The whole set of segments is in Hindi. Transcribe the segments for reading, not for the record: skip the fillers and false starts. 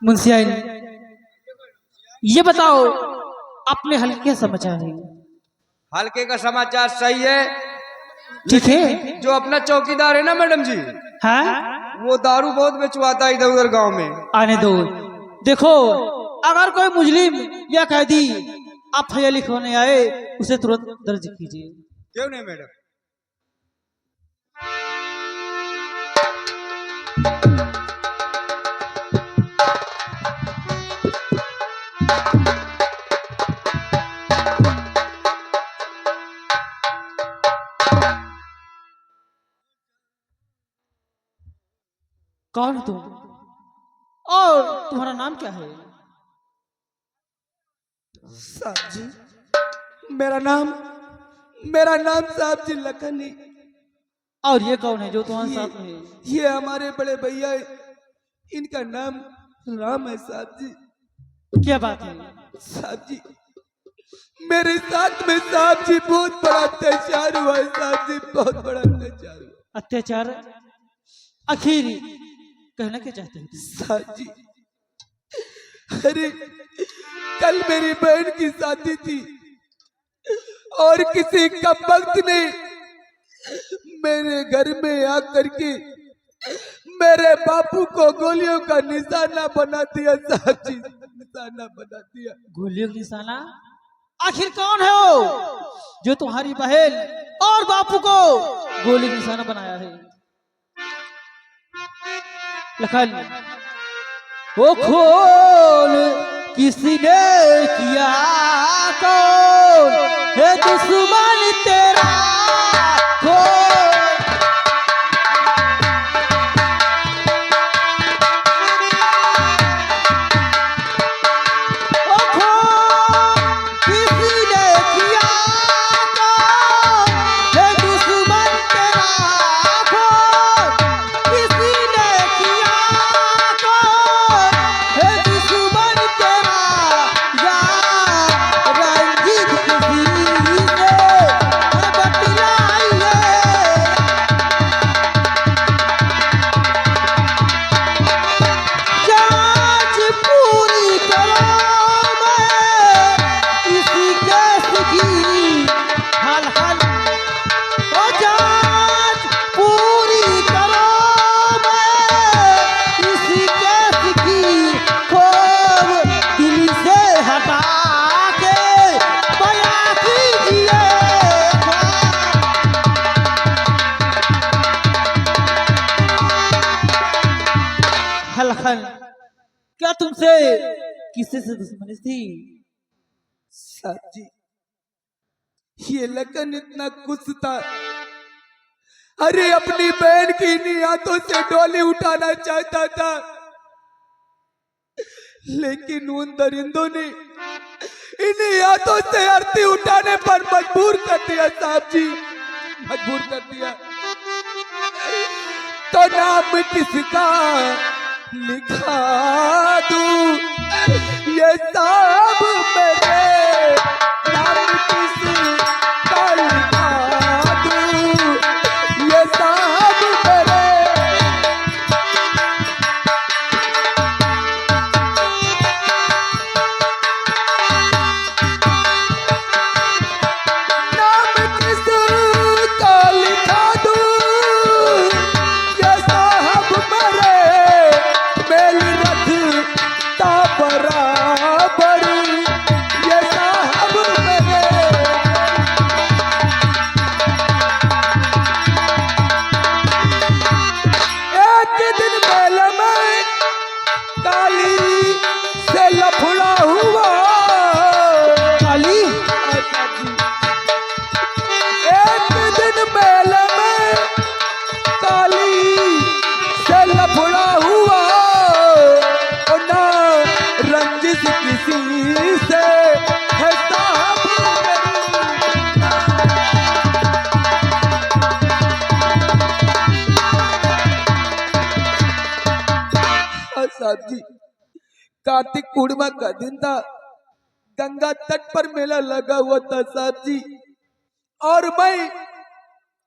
मुंशिया ये बताओ अपने हल्के समाचार है। हल्के का समाचार सही है। ठीक है। जो अपना चौकीदार है ना मैडम जी, हाँ वो दारू बहुत बेचवाता है इधर उधर गांव में। आने दो। देखो अगर कोई मुजरिम या कैदी आप फैया लिखवाने आए उसे तुरंत दर्ज कीजिए। क्यों नहीं मैडम? कौन तुम और तुम्हारा नाम क्या है? साहब जी मेरा नाम साहब जी लखन है। और ये कौन है जो तुम्हारे साथ में है? ये हमारे बड़े भैया है, इनका नाम राम है साहब जी। क्या बात है? साहब जी मेरे साथ में साहब जी बहुत बड़ा अत्याचार हुआ है साहब जी, बहुत बड़ा अत्याचार हुआ। अत्याचार? आखिर कहना क्या चाहते हैं? साहब जी अरे कल मेरी बहन की शादी थी और किसी कपक्त ने मेरे घर में आकर के मेरे बापू को गोलियों का निशाना बना दिया साहब जी, निशाना बना दिया। गोलियों का निशाना? आखिर कौन है वो जो तुम्हारी बहन और बापू को गोली का निशाना बनाया है? लखन वो खोल किसी ने किया, कौन है दुश्मन तेरा? खोल वो खोल किसी ने किया, कौन है दुश्मन तेरा? खोल किसी ने किया, कौन है दुश्मन तेरा? या रंजीत किसी से है बतलाइए। जांच पूरी करो मैं इसी केस की, हल हल ओ जांच पूरी करो मैं इसी केस की, खोब दिल से हटा के बयां कीजिए। हल हल क्या तुमसे किसी से दुश्मनी थी? साहब जी ये लखन इतना खुश था, अरे अपनी बहन की इन्हीं हाथों से डोली उठाना चाहता था, लेकिन उन दरिंदों ने इन्हीं हाथों से आरती उठाने पर मजबूर कर दिया साहब जी, मजबूर कर दिया। तो नाम किसका लिखा दूं ये सब मेरे, नाम किसका लिखा दूं ये सब मेरे। नाम किसका लिखा दूं ये सब मेरे, मेल रखता बराबर ये सब मेरे। एक दिन मेले में काली से लफड़ा हुआ, काली? एक दिन मेले में काली से लफड़ा हुआ, और ना रंजिश किसी से है साहब मेरी। साहब जी कार्तिक पूर्णिमा का दिन था, गंगा तट पर मेला लगा हुआ था साहब जी, और मैं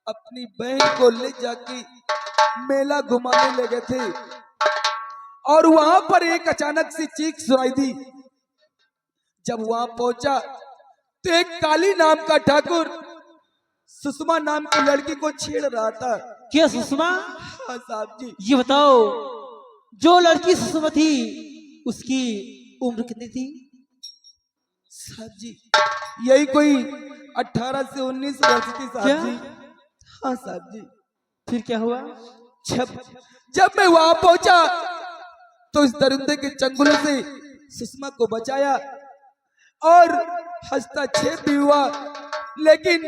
अपनी बहन को ले जाके मेला घुमाने लगे थे, और वहां पर एक अचानक सी चीख सुनाई दी। जब वहां पहुंचा तो एक काली नाम का ठाकुर सुषमा नाम की लड़की को छेड़ रहा था। क्या सुषमा? हाँ साहब जी। ये बताओ, जो लड़की सुषमा थी उसकी उम्र कितनी थी? साहब जी यही कोई 18 से 19 वर्ष की क्या? साहब जी। हाँ साहब जी। फिर क्या हुआ? जब जब मैं वहां पहुंचा तो इस दरिंदे के चंगुलों से सुषमा को बचाया और हस्तक्षेप भी हुआ, लेकिन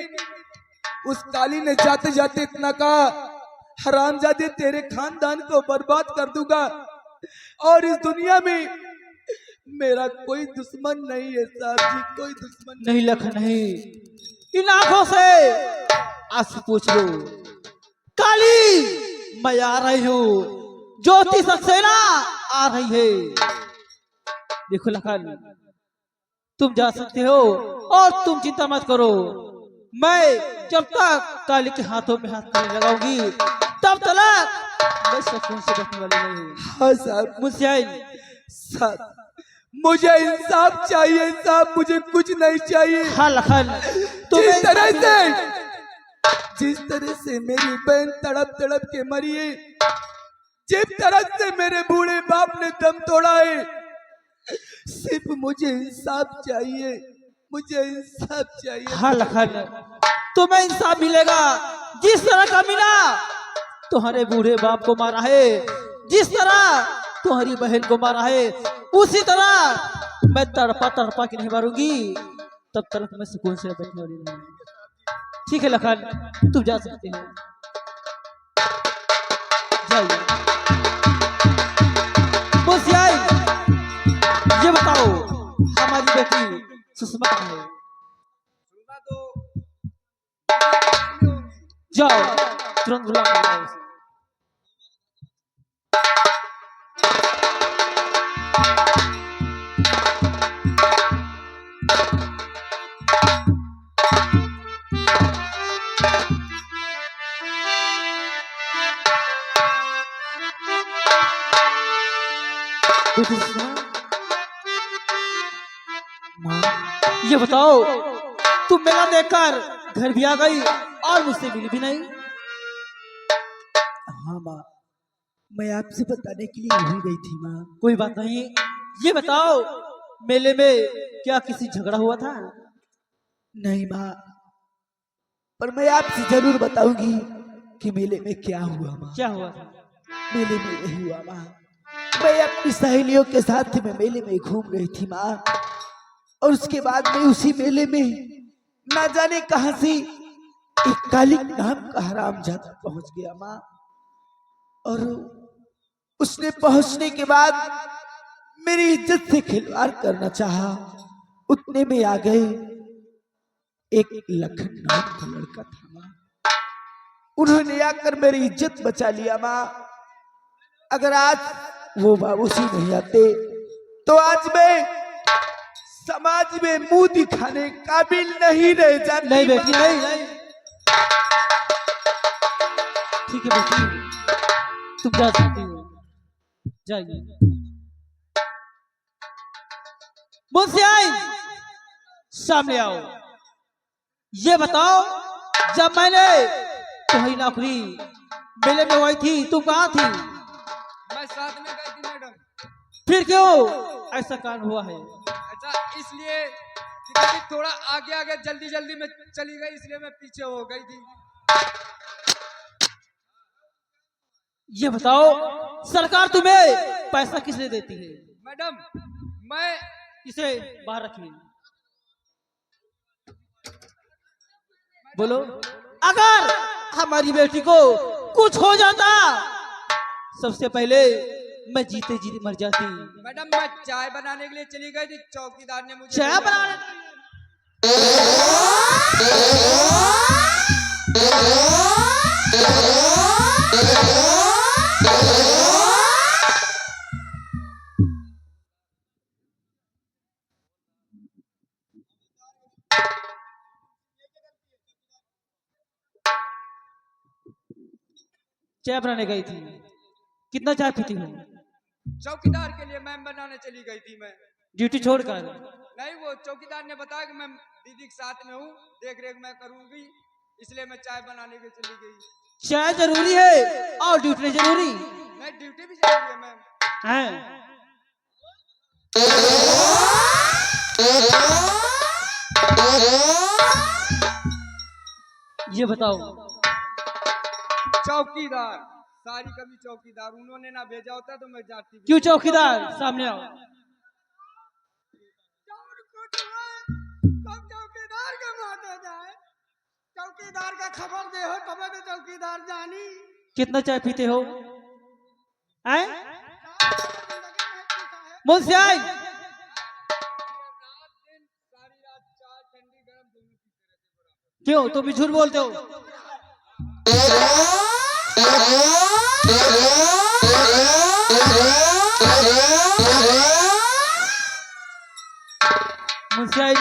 उस काली ने जाते जाते इतना कहा, हरामजादे तेरे खानदान को बर्बाद कर दूंगा और इस दुनिया में मेरा कोई दुश्मन नहीं है साहब जी, कोई दुश्मन नहीं लखन नहीं, इन आंखों से आंसू पूछ लो। काली मैं आ रही हूँ, ज्योति सक्सेना आ रही है। देखो लखन, तुम जा सकते हो और तुम चिंता मत करो। मैं जब तक काली के हाथों में हाथ नहीं लगाऊंगी तब तक मैं सुकून से बैठने वाली नहीं हूँ। हाँ साहब। मुझसे आई साहब मुझे इंसाफ चाहिए साहब, मुझे कुछ नहीं चाहिए। हाँ लखन, जिस तरह से मेरी बहन तड़प तड़प के मरी है, जिस तरह से मेरे बूढ़े बाप ने दम तोड़ा है, सिर्फ मुझे इंसाफ चाहिए, मुझे इंसाफ चाहिए। हाँ लखन, तुम्हें इंसाफ मिलेगा जिस तरह का मिला तुम्हारे बूढ़े बाप को मारा है, जिस तरह तुम्हारी बहन को मारा है, उसी तरह मैं तड़पा तड़पा के नहीं मारूंगी, तब तक मैं सुकून से बैठने वाली नहीं। ठीक है लखन, तुम जा सकते हो, जाइए। मुझसे ये बताओ, हमारी बेटी सुषमा कहाँ है? सुषमा तो जाओ तुरंत बुला कर लाओ उसे। बेटी सुषमा, माँ, ये बताओ, तुम मेला देखकर घर भी आ गई और मुझसे मिली भी नहीं। हाँ माँ, मैं आपसे बताने के लिए भूल गई थी माँ। कोई बात नहीं, ये बताओ, मेले में क्या किसी झगड़ा हुआ था? नहीं माँ, पर मैं आपसे जरूर बताऊंगी कि मेले में क्या हुआ माँ। क्या हुआ था? मेले में यही हुआ माँ, मैं अपनी सहेलियों के साथ में मेले में घूम रही थी माँ, और उसके बाद में उसी मेले में ना जाने कहां से एक काली नाम का हरामजादा पहुंच गया माँ, और उसने पहुंचने के बाद मेरी इज्जत से खिलवाड़ करना चाहा। उतने में आ गए एक लखन नाम का लड़का था माँ, उन्होंने आकर मेरी इज्जत बचा लिया माँ। अगर आज वो बाबूजी नहीं आते तो आज मैं समाज में मुंह दिखाने काबिल नहीं रह जाती। नहीं बेटी, नहीं नहीं, ठीक है बेटी, तुम जा सकती हो, जाइए। मुझसे आई, सामने आओ। ये बताओ, जब मैंने तुम्हारी नौकरी मेले में हुई थी, तुम कहाँ थी? मैं साथ में गई थी मैडम। फिर क्यों ऐसा कारण हुआ है? अच्छा, इसलिए कि कभी थोड़ा आगे आगे जल्दी जल्दी में चली गई, इसलिए मैं पीछे हो गई थी। ये बताओ, सरकार तुम्हें पैसा किस लिए देती है? मैडम मैं इसे बाहर रखिए। बोलो, अगर हमारी बेटी को कुछ हो जाता, सबसे पहले मैं जीते जी मर जाती। मैडम मैं चाय बनाने के लिए चली गई थी, चौकीदार ने मुझे चाय बनाने? चाय बनाने गई थी, कितना चाय पीती हूँ? चौकीदार के लिए मैम बनाने चली गई थी मैं। ड्यूटी छोड़कर? नहीं, वो चौकीदार ने बताया कि मैं दीदी के साथ में हूँ, देख रेख मैं करूंगी, इसलिए मैं चाय बनाने के चली गई। चाय जरूरी है और ड्यूटी जरूरी नहीं, ड्यूटी भी जरूरी है मैम। है। ये बताओ, चौकीदार सारी कभी चौकीदार उन्होंने ना भेजा होता तो मैं जाती भी। क्यों चौकीदार? सामने आओ। चौकीदार के माते जाए, चौकीदार का खबर दे हो तब तो चौकीदार जानी। कितना चाय पीते हो? हैं? मुंशी आई, रात दिन सारी रात चाय ठंडी गरम दोनों पीते रहते बराबर। क्यों तुम भी झूठ बोलते हो? मुंशी आई,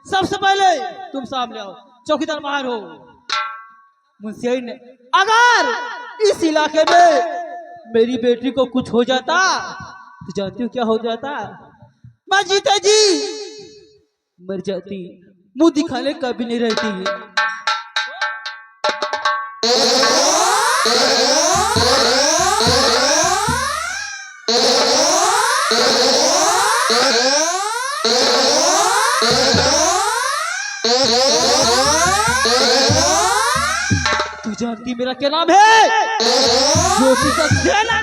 सबसे पहले तुम सामने आओ। चौकीदार बाहर हो। मुंशी आई ने, अगर इस इलाके में मेरी बेटी को कुछ हो जाता तो जानती हो क्या हो जाता? मैं जीता जी मर जाती, मुंह दिखाने कभी नहीं रहती। तू जानती मेरा क्या नाम है? ज्योति का सेना।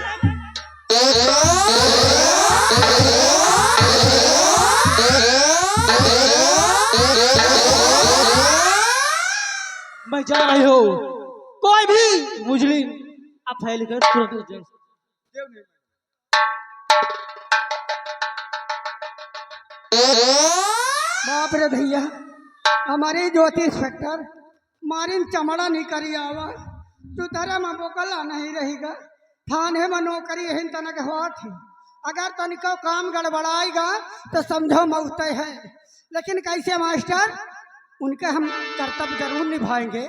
मैं जा रही हूँ, कोई भी मुजरिम आप फैल कर तुरंत उठे। क्यों नहीं? बाप रे भैया, हमारे ज्योति इंस्पेक्टर मारिन चमड़ा नहीं करी आवा, तू तरह में बोकला नहीं रहेगा। थाने में नौकरी है तनक हुआ थी, अगर तनिको काम गड़बड़ाएगा तो समझो मौत है। लेकिन कैसे मास्टर, उनके हम कर्तव्य जरूर निभाएंगे।